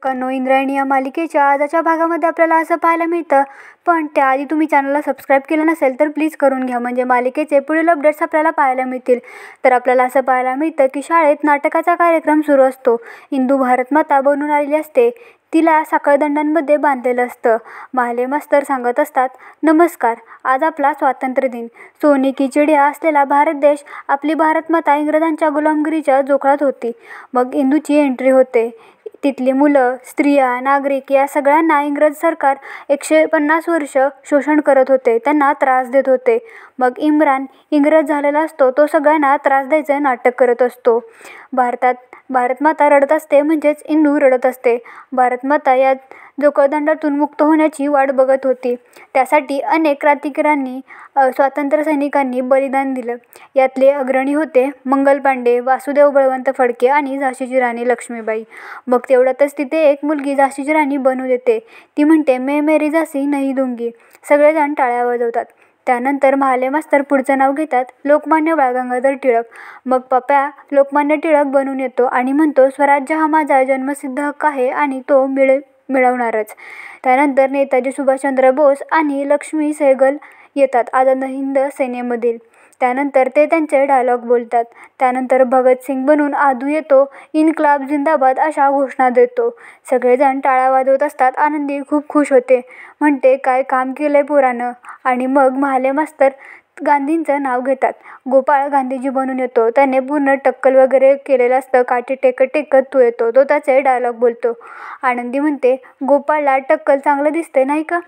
कनो इंद्रायणी या मालिकेच्या आजच्या भागामध्ये आपल्याला असं पाहायला मिळतं, पण त्याआधी तुम्ही चॅनलला सबस्क्राईब केलं नसेल तर प्लीज करून घ्या, म्हणजे मालिकेचे पुढील अपडेट्स आपल्याला पाहायला मिळतील. तर आपल्याला असं पाहायला मिळतं की शाळेत नाटकाचा कार्यक्रम सुरू असतो. इंदू भारतमाता बनून आलेली असते. तिला साखळदंडांमध्ये बांधलेलं असतं. महाले मास्तर सांगत असतात, नमस्कार, आज आपला स्वातंत्र्य दिन. सोने की चिडिया असलेला भारत देश, आपली भारतमाता इंग्रजांच्या गुलामगिरीच्या जोखळात होती. मग इंदूची एंट्री होते. तिथली मुलं, स्त्रिया, नागरिक या सगळ्यांना इंग्रज सरकार 150 वर्ष शोषण करत होते, त्यांना त्रास देत होते. मग इम्रान इंग्रज झालेला असतो, तो सगळ्यांना त्रास द्यायचं नाटक करत असतो. भारतमाता रडत असते, म्हणजेच इंदू रडत असते. भारतमाता या जोखळदंडातून मुक्त होण्याची वाट बघत होती. त्यासाठी अनेक क्रांतिकारकांनी, स्वातंत्र्य सैनिकांनी बलिदान दिलं. यातले अग्रणी होते मंगल पांडे, वासुदेव बळवंत फडके आणि झाशीची राणी लक्ष्मीबाई. मग तेवढ्यातच तिथे एक मुलगी झाशीची राणी बनू देते. ती म्हणते, मैं मेरी झाशी नहीं दूंगी. सगळेजण टाळ्या वाजवतात. त्यानंतर महाले मास्तर पुढचं नाव घेतात, लोकमान्य बाळ गंगाधर टिळक. मग पप्या लोकमान्य टिळक बनून येतो आणि म्हणतो, स्वराज्य हा माझा जन्मसिद्ध हक्क आहे आणि तो मिळवणारच. त्यानंतर नेताजी सुभाषचंद्र बोस आणि लक्ष्मी सहगल येतात आझाद हिंद सेनेमधील. त्यानंतर ते त्यांचे डायलॉग बोलतात. त्यानंतर भगतसिंग बनून आदू येतो. इन्क्लाब जिंदाबाद अशा घोषणा देतो. सगळेजण टाळ्या वाजवत असतात. आनंदी खूप खुश होते, म्हणते, काय काम केलंय पोरानं. आणि मग महाले मास्तर गांधींचं नाव घेतात. गोपाळ गांधीजी बनून येतो. त्याने पूर्ण टक्कल वगैरे केलेलं असतं. काठी टेकत टेकत तो येतो. तो त्याचे डायलॉग बोलतो. आनंदी म्हणते, गोपाळला टक्कल चांगलं दिसतंय नाही का.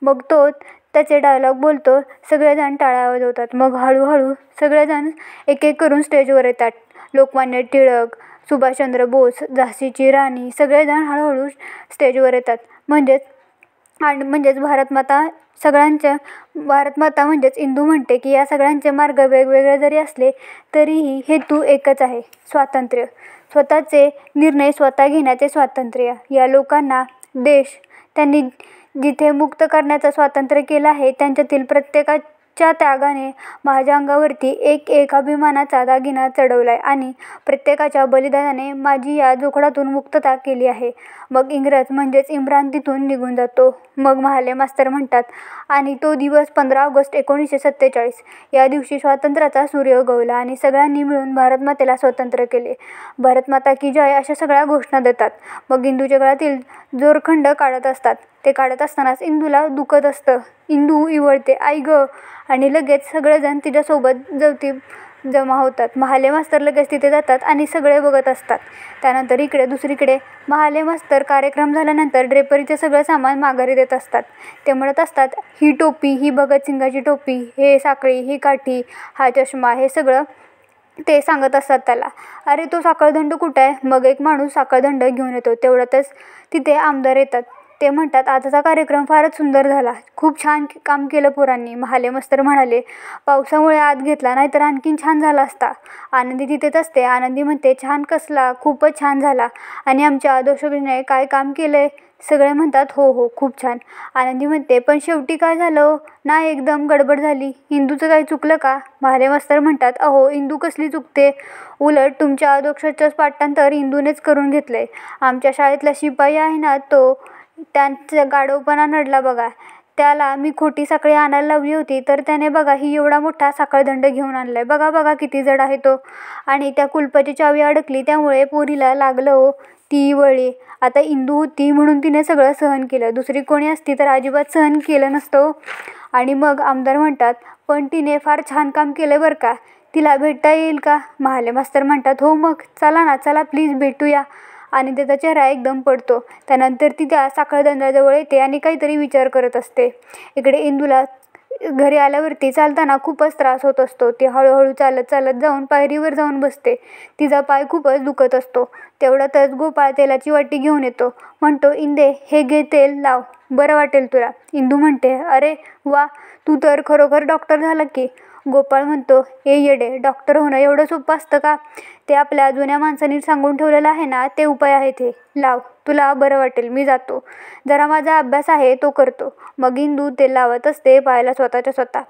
मग तो त्याचे डायलॉग बोलतो. सगळेजण टाळ्या वाजवतात. मग हळूहळू सगळेजण एक एक करून स्टेजवर येतात. लोकमान्य टिळक, सुभाषचंद्र बोस, झाशीची राणी सगळेजण हळूहळू स्टेजवर येतात. म्हणजेच भारतमाता म्हणजेच इंदू म्हणते की या सगळ्यांचे मार्ग वेगवेगळे जरी असले तरीही हेतू एकच आहे, स्वातंत्र्य. स्वतःचे निर्णय स्वतः घेण्याचे स्वातंत्र्य. या लोकांना देश त्यांनी जिथे मुक्त करण्याचं स्वातंत्र्य केलं आहे, त्यांच्यातील प्रत्येकाच्या त्यागाने माझ्या अंगावरती एक एक अभिमानाचा दागिना चढवलाय आणि प्रत्येकाच्या बलिदानाने माझी या जोखडातून मुक्तता केली आहे. मग इंग्रज म्हणजेच इम्रान तिथून निघून जातो. मग महाले मास्तर म्हणतात, आणि तो दिवस 15 ऑगस्ट 1947. या दिवशी स्वातंत्र्याचा सूर्य उगवला आणि सगळ्यांनी मिळून भारतमातेला स्वतंत्र केले. भारतमाता की जय अशा सगळ्या घोषणा देतात. मग इंदूच्या गळ्यातील दोरखंड काढत असतात. ते काढत असतानाच इंदूला दुखत असतं. इंदू इवळते, आई ग. आणि लगेच सगळेजण तिच्यासोबत जमा होतात. महाले मास्तर लगेच तिथे जातात आणि सगळे बघत असतात. त्यानंतर दुसरीकडे महाले मास्तर कार्यक्रम झाल्यानंतर ड्रेपरीचे सगळं सामान माघारी देत असतात. ते म्हणत असतात, ही टोपी, ही भगतसिंगाची टोपी, हे साखळी, ही काठी, हा चष्मा, हे सगळं ते सांगत असतात त्याला. अरे तो साखळदंड कुठं आहे. मग एक माणूस साखळदंड घेऊन येतो. तेवढ्यातच तिथे आमदार येतात. ते म्हणतात, आजचा कार्यक्रम फारच सुंदर झाला, खूप छान काम केलं पोरांनी. महाले मास्तर म्हणाले, पावसामुळे आत घेतला, नाहीतर आणखीन छान झाला असता. आनंदी तिथेच असते. आनंदी म्हणते, छान कसला, खूपच छान झाला. आणि आमच्या दोषीने काय काम केलंय. सगळे म्हणतात, हो हो, खूप छान. आनंदी म्हणते, पण शेवटी काय झालं. नाही, एकदम गडबड झाली. इंदूचं काही चुकलं का. महाले मास्तर म्हणतात, अहो, इंदू कसली चुकते. उलट तुमच्या आदोक्षाचं पाठांतर इंदूनेच करून घेतलंय. आमच्या शाळेतला शिपाई आहे ना, तो त्यांचा गाढवपणा नडला बघा. त्याला मी खोटी साखळी आणायला लावली होती, तर त्याने बघा ही एवढा मोठा साखळदंड घेऊन आणलाय. बघा बघा किती जड आहे तो. आणि त्या कुलपाची चावी अडकली, त्यामुळे पोरीला लागलं हो. ती वळली. आता इंदू होती म्हणून तिने सगळं सहन केलं. दुसरी कोणी असती तर अजिबात सहन केलं नसतं. आणि मग आमदार म्हणतात, पण तिने फार छान काम केलं बरं का. तिला भेटता येईल का. महाले मास्तर म्हणतात, हो मग चला ना, चला प्लीज भेटूया. आणि त्याचा चेहरा एकदम पडतो. त्यानंतर ती त्या साखळदंडाजवळ येते आणि काहीतरी विचार करत असते. इकडे इंदूला घरी आल्यावरती चालताना खूपच त्रास होत असतो. ती हळूहळू चालत चालत जाऊन पायरीवर जाऊन बसते. तिचा पाय खूपच दुखत असतो. तेवढ्यातच गोपाळ तेलाची वाटी घेऊन येतो. म्हणतो, इंदे, हे घे, तेल लाव, बरं वाटेल तुला. इंदू म्हणते, अरे वा, तू तर खरोखर डॉक्टर झाला की. गोपाळ म्हणतो, ए येडे, डॉक्टर होणं एवढं सोपं असतं का. ते आपल्या जुन्या माणसांनी सांगून ठेवलेलं आहे ना, ते उपाय आहेत हे. लाव, तुला बरं वाटेल. मी जातो, जरा माझा अभ्यास आहे तो करतो. मग इंदू तेल लावत असते पायाला स्वतःच्या स्वतः.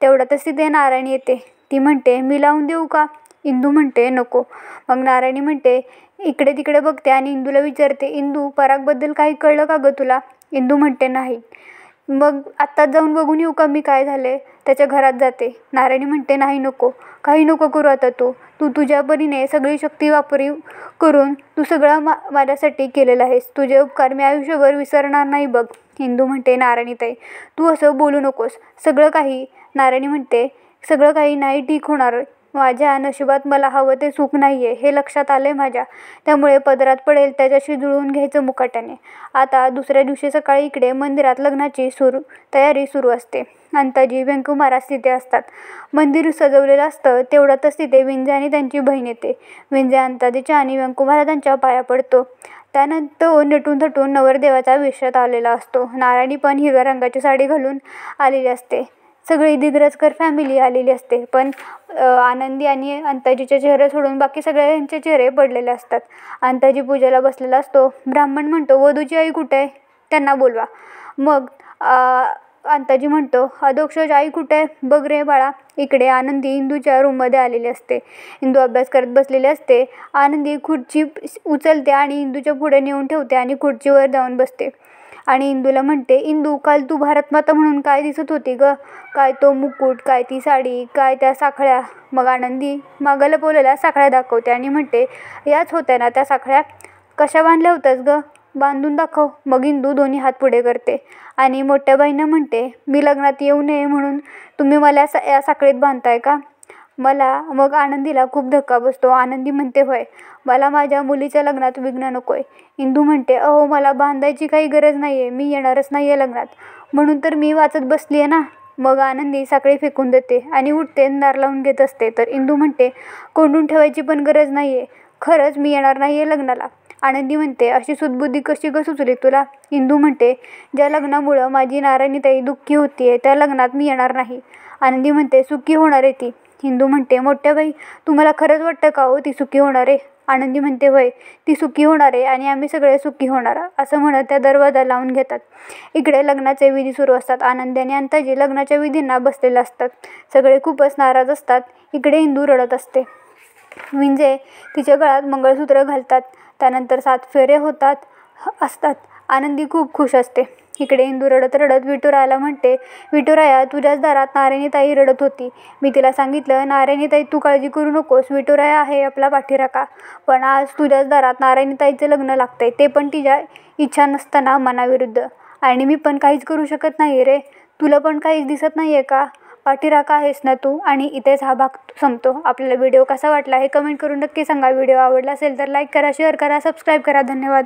तेवढ्यातच तिथे नारायणी येते. ती म्हणते, मी लावून देऊ का. इंदू म्हणते, नको. मग नारायणी म्हणते, इकडे तिकडे बघते आणि इंदूला विचारते, इंदू परागबद्दल काही कळलं का गं तुला? इंदू म्हणते नाही. मग आत्ताच जाऊन बघून येऊ का मी काय झाले? त्याच्या घरात जाते. नारायणी म्हणते नाही नको, काही नको करू आता तू तुझ्या परीने सगळी शक्ती करून तू सगळं माझ्यासाठी केलेलं आहेस. तुझे उपकार मी आयुष्यभर विसरणार नाही बघ. इंदू म्हणते नारायणीताई तू असं बोलू नकोस. नारायणी म्हणते सगळं काही नाही ठीक होणार. माझ्या नशिबात मला हवं ते सुख नाही आहे हे लक्षात आलंय माझ्या. त्यामुळे पदरात पडेल त्याच्याशी जुळवून घ्यायचं मुकाट्याने. आता दुसऱ्या दिवशी सकाळी इकडे मंदिरात लग्नाची तयारी सुरू असते. अंताजी व्यंकुमारास तिथे असतात. मंदिर सजवलेलं असतं. तेवढ्यातच तिथे विंध्या आणि त्यांची बहीण येते. विंध्या अंताजीच्या आणि व्यंकुमाराजांच्या पाया पडतो. त्यानंतर तो नटून थटून नवरदेवाच्या वेशात आलेला असतो. नारायणी पण हिरव्या रंगाची साडी घालून आलेली असते. सगळी दिग्रजकर फॅमिली आलेली असते. पण आनंदी आणि अंताजीचे चेहरे सोडून बाकी सगळ्यांचे चेहरे पडलेले असतात. अंताजी पूजेला बसलेला असतो. ब्राह्मण म्हणतो वधूची आई कुठे आहे? त्यांना बोलवा. मग अंताजी म्हणतो अधोक्षज आई कुठे आहे? बघ रे बाळा. इकडे आनंदी इंदूच्या रूममध्ये आलेली असते. इंदू अभ्यास करत बसलेली असते. आनंदी खुर्ची उचलते आणि इंदूच्या पुढे नेऊन ठेवते आणि खुर्चीवर जाऊन बसते आणि इंदूला म्हणते इंदू काल तू भारतमाता म्हणून काय दिसत होती ग? काय तो मुकुट, काय ती साडी, काय त्या साखळ्या? मग आनंदी मागायला बोलायला साखळ्या दाखवते आणि म्हणते याच होत्या ना त्या साखळ्या? कशा बांधल्या होत्यास ग? बांधून दाखव. मग इंदू दोन्ही हात पुढे करते आणि मोठ्या बाईंना म्हणते मी लग्नात येऊ नये म्हणून तुम्ही मला या साखळीत बांधताय का? मग आनंदीला खूप धक्का बसतो. आनंदी म्हणते होय, मला माझ्या मुलीच्या लग्नात विघ्न नकोय. इंदू म्हणते अहो मला बांधायची काही गरज नाही आहे, मी येणारच नाही आहे लग्नात, म्हणून तर मी वाचत बसली आहे ना. मग आनंदी साखळी फेकून देते आणि उठते, दार लावून घेत असते. तर इंदू म्हणते कोंडून ठेवायची पण गरज नाही आहे, खरंच मी येणार नाही आहे लग्नाला. आनंदी म्हणते अशी सुदबुद्धी कशी ग सुचली तुला? इंदू म्हणते ज्या लग्नामुळं माझी नारायणीताई दुःखी होतीये त्या लग्नात मी येणार नाही. आनंदी म्हणते सुखी होणार आहे ती. इंदू म्हणते मोठ्या बाई तुम्हाला खरंच वाटतं का हो ती सुखी होणार आहे? आनंदी म्हणते होय, ती सुखी होणार आहे आणि आम्ही सगळे सुखी होणार, असं म्हणत त्या दरवाजा लावून घेतात. इकडे लग्नाचे विधी सुरू असतात. आनंदी आणि अंताजी लग्नाच्या विधींना बसलेले असतात. सगळे खूपच नाराज असतात. इकडे इंदू रडत असते. विंजे तिच्या गळ्यात मंगळसूत्र घालतात. त्यानंतर 7 फेरे असतात. आनंदी खूप खुश असते. इकडे इंदू रडत रडत विठुरायाला म्हणते विठुराया तुझ्याच दारात नारायणीताई रडत होती. मी तिला सांगितलं नारायणीताई तू काळजी करू नकोस, विठुराया आहे आपला पाठीराखा. पण आज तुझ्याच दारात नारायणीताईचं लग्न लागतंय, ते पण तिच्या इच्छा नसताना मनाविरुद्ध. आणि मी पण काहीच करू शकत नाही रे. तुला पण काहीच दिसत नाही आहे का? पाठीराखा आहेस ना तू. आणि इथेच हा भाग संपतो. आपल्याला व्हिडिओ कसा वाटला हे कमेंट करून नक्की सांगा. व्हिडिओ आवडला असेल तर लाईक करा, शेअर करा, सबस्क्राईब करा. धन्यवाद.